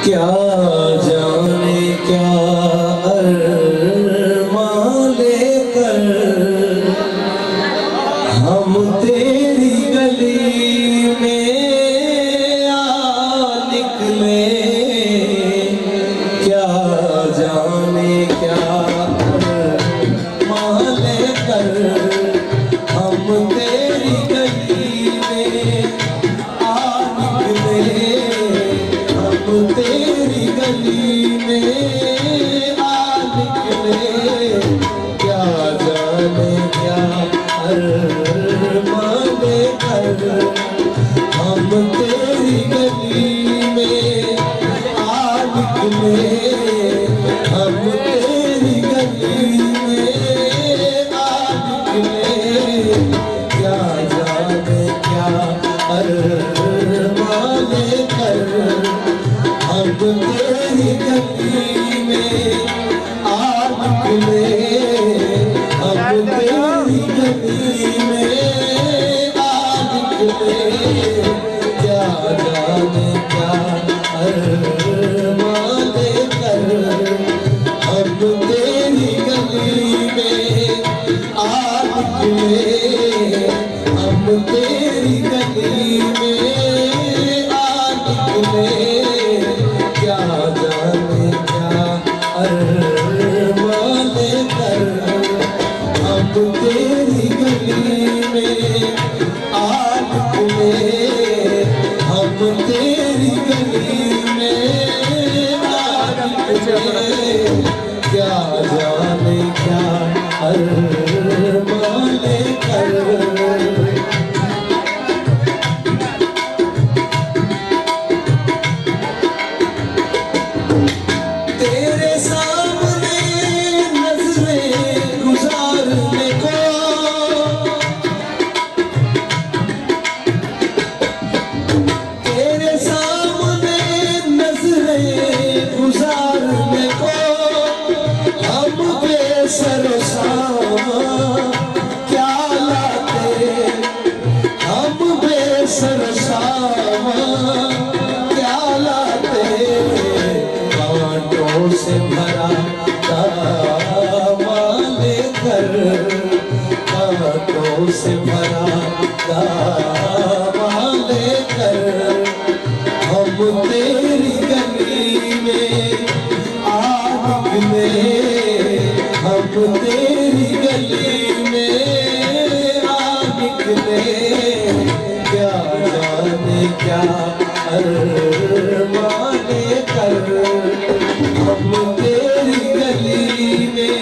क्या जाने क्या अरमां लेकर हम तेरी गली में आ निकले। क्या जाने क्या अरमां लेकर हम तेरी गली में आ निकले। हम तेरी गली में आ निकले। क्या जाने क्या अरमां लेकर हम तेरी गली में आ निकले। हम तेरी गली में आ निकले। क्या जाने क्या अरमां लेकर हम तेरी गली में आ निकले। हम तेरी गली में आ निकले। क्या जाने क्या अरमां लेकर हम तेरी गली में आ निकले। हम तेरी गली में आ निकले। क्या जाने क्या अरमां लेकर हम तेरी गली में आ निकले। हम तेरी गली में आ निकले। क्या जाने क्या अरमां लेकर। तेरे सामने नजरें गुजारने को, तेरे सामने नजरें गुजारने को हम बेसरसां क्या लाते। हम बेसरसां क्या लाते। कांटों से भरा दामन लेकर, कांटों से भरा दामन लेकर हम तेरी गली में आ निकले। हम तेरी गली में आ निकले। क्या जाने क्या अरमां लेकर हम तेरी गली में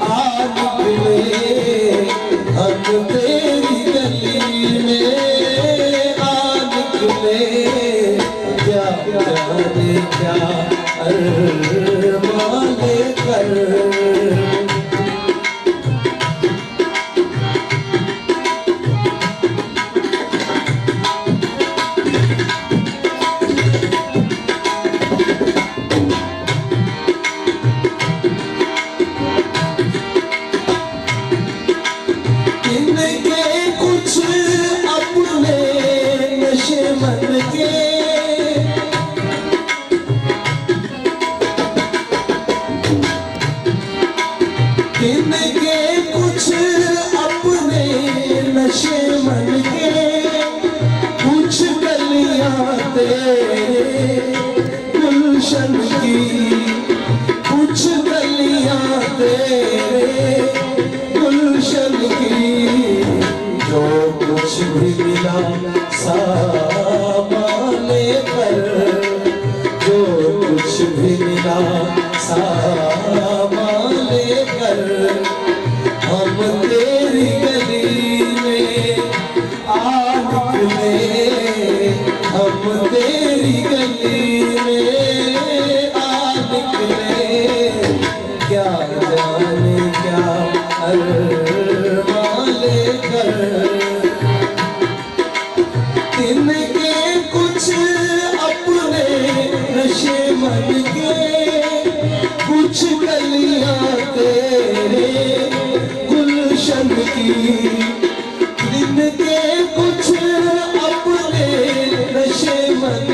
आ निकले। हम तेरी गली में आ निकले। क्या जाने क्या अरमां लेकर। इनके कुछ अपने नशे मन के, इनके कुछ अपने नशे मन के। कुछ गलियां तेरे गुलशन की, कुछ गलियां तेरे गुलशन की। जो कुछ भी मिला सामान लेकर, जो कुछ भी मिला सामान लेकर हम तेरी गली में आ निकले। हम तेरी गली में आ निकले। क्या जाने क्या अरमां लेकर। इनके कुछ अपने नशे मन के, कुछ गलियां तेरे गुलशन की। इनके कुछ अपने नशे मन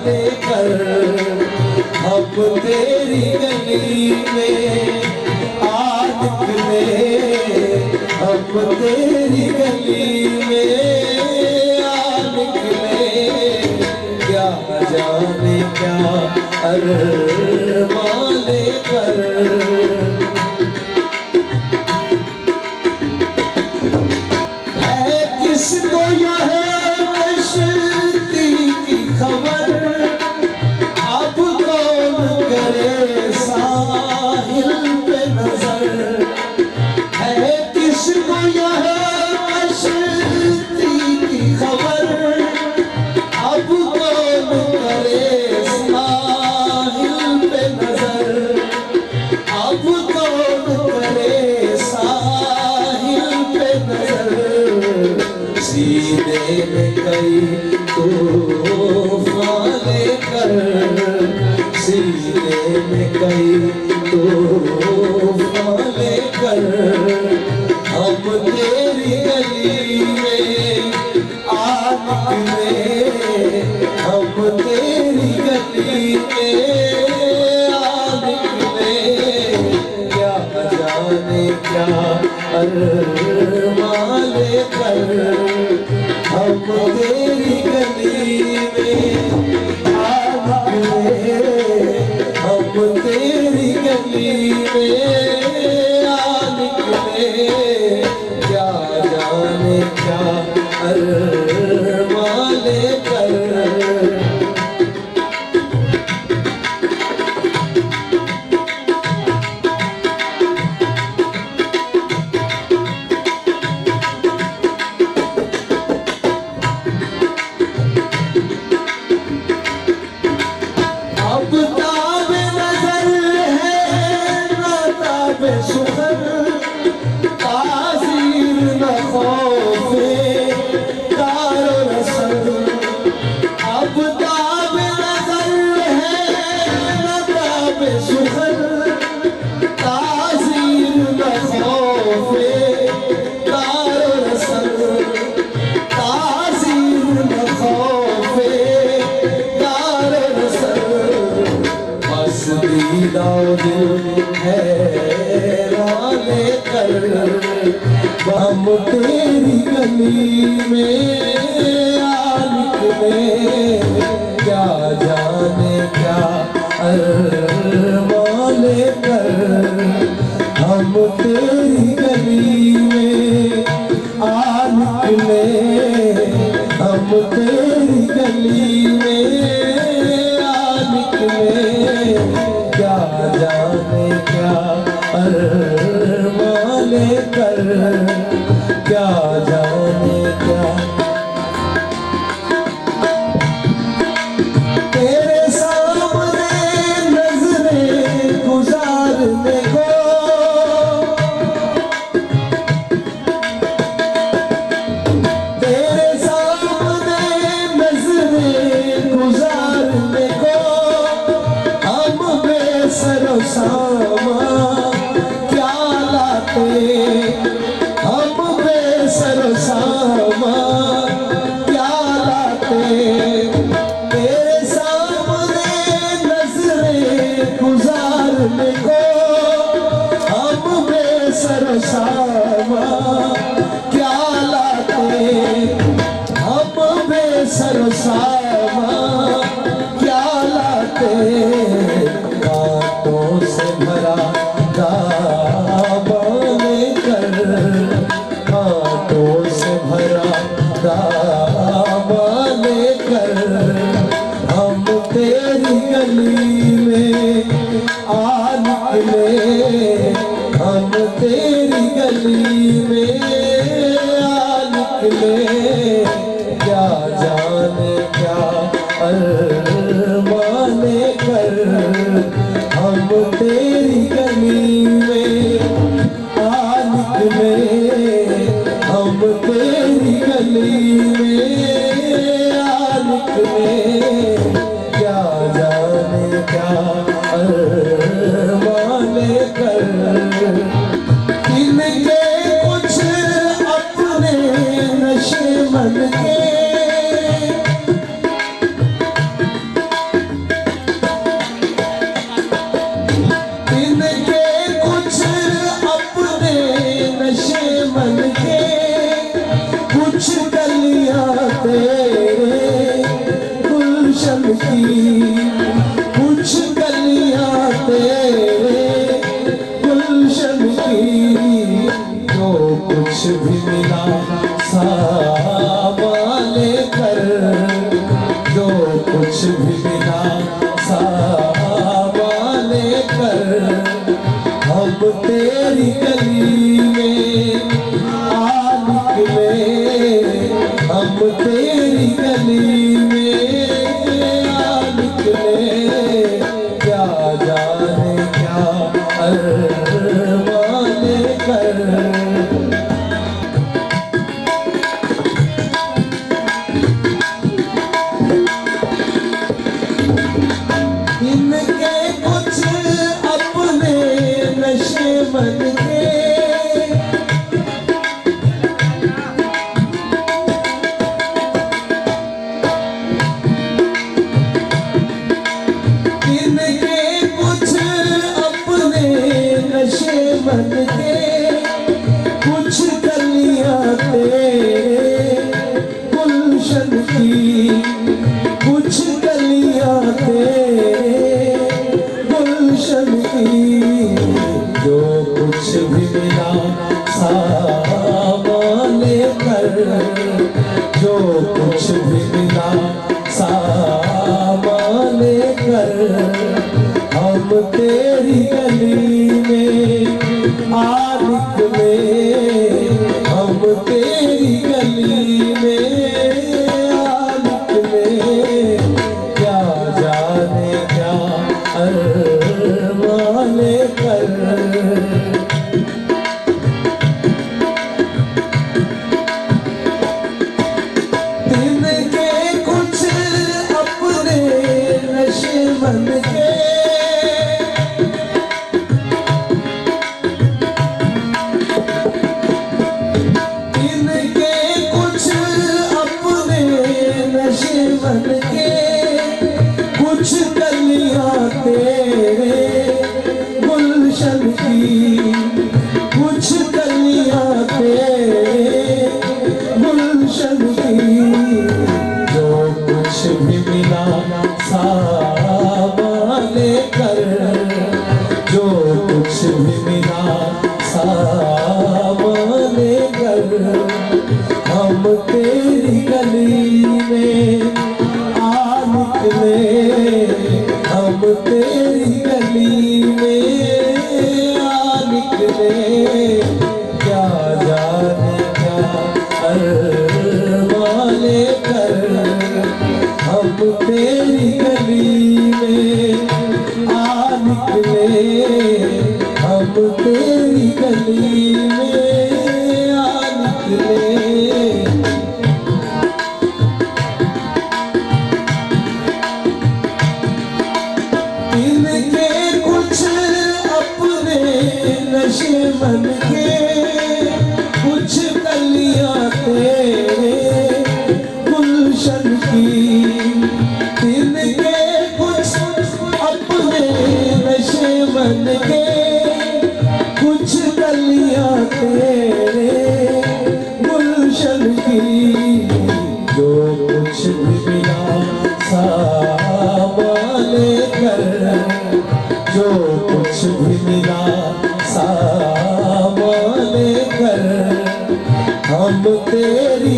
लेकर हम तेरी गली में आ निकले, हम तेरी गली में आ निकले। क्या जाने क्या अरमान लेकर है किसको यह कश्ती की खबर, अब कौन करे साहिल पे नजर। है किसको यह कश्ती की खबर, अब कौन करे साहिल पे नजर। अब कौन करे साहिल पे नजर। सीने में कई तूफान लेकर, सीने में कई तूफान लेकर हम तेरी गली में आ निकले, हम तेरी गली में आ निकले। क्या जाने क्या अरमान लेकर हम तेरी गली में आ निकले, हम तेरी गली में आ निकले। क्या जाने क्या अरमान लेकर। अब ताबे नजर है ना ताबे सुखर, तासीर न खौफे दारो रसद। अब ताबे नजर है ना ताबे सुखर, तासीर न खौफे दारो रसद। तासीर न खौफे दारो रसद। बस दीदा दिल हैरान लेकर हम तेरी गली में आ निकले। क्या जाने क्या अरमान लेकर हम तेरी गली में आ निकले, हम तेरी गली में आ निकले। क्या जाने क्या अरमान लेकर, क्या जाने क्या। तेरे सामने नजरें गुजारने को, तेरे सामने नजरें गुजारने को हम बेसरो सामा क्या लाते। हम बेसरो सामा क्या लाते। तेरे सामने नजरें गुजारने को हम बेसरो सामा क्या लाते। हम बेसरो सामा क्या लाते। बातों से भरा दामन कर, बातों से भरा दामन कर हम तेरी गली में आ निकले। हम तेरी गली में आ निकले। क्या जाने क्या अरमान कर हम तेरी गली में आ निकले। हम तेरी गली में आ निकले। क्या जाने क्या अरमान कर इनके कुछ अपने नशे मन के। भी मिला सामान कर, जो कुछ भी मिला सामान कर, हम तेरी गली में आ निकले, हम तेरी गली में आ निकले, क्या जाने क्या अरमान कर। इनके कुछ अपने नशे बन के, इनके कुछ अपने नशे बन के, कुछ कलियां तेरे गुलशन की, कुछ कलियां तेरे गुलशन की, जो कुछ भी मिला सामान कर, जो कुछ भी मिला सामान कर, हम तेरी गली में आ निकले, हम तेरी गली में आ निकले, क्या जाने क्या अरमान कर। इनके कुछ अपने नशे बन के, इनके कुछ अपने नशे बन के, कुछ कलियां तेरे गुलशन की, कुछ कलियां तेरे गुलशन की, जो कुछ भी मिला सामान कर, जो कुछ भी मिला सामान कर, हम तेरी गली में आ निकले, हम तेरी गली में आ निकले, क्या जाने क्या अरमान कर, हम तेरी गली में आ निकले, हम तेरी गली में आ निकले। इनके कुछ अपने नशे बन के, कुछ कलियां तेरे गुलशन की, इनके कुछ अपने नशे बन के, कुछ कलियां तेरे गुलशन की, जो कुछ भी मिला सामान कर, जो कुछ भी मिला सामान कर, हम तेरी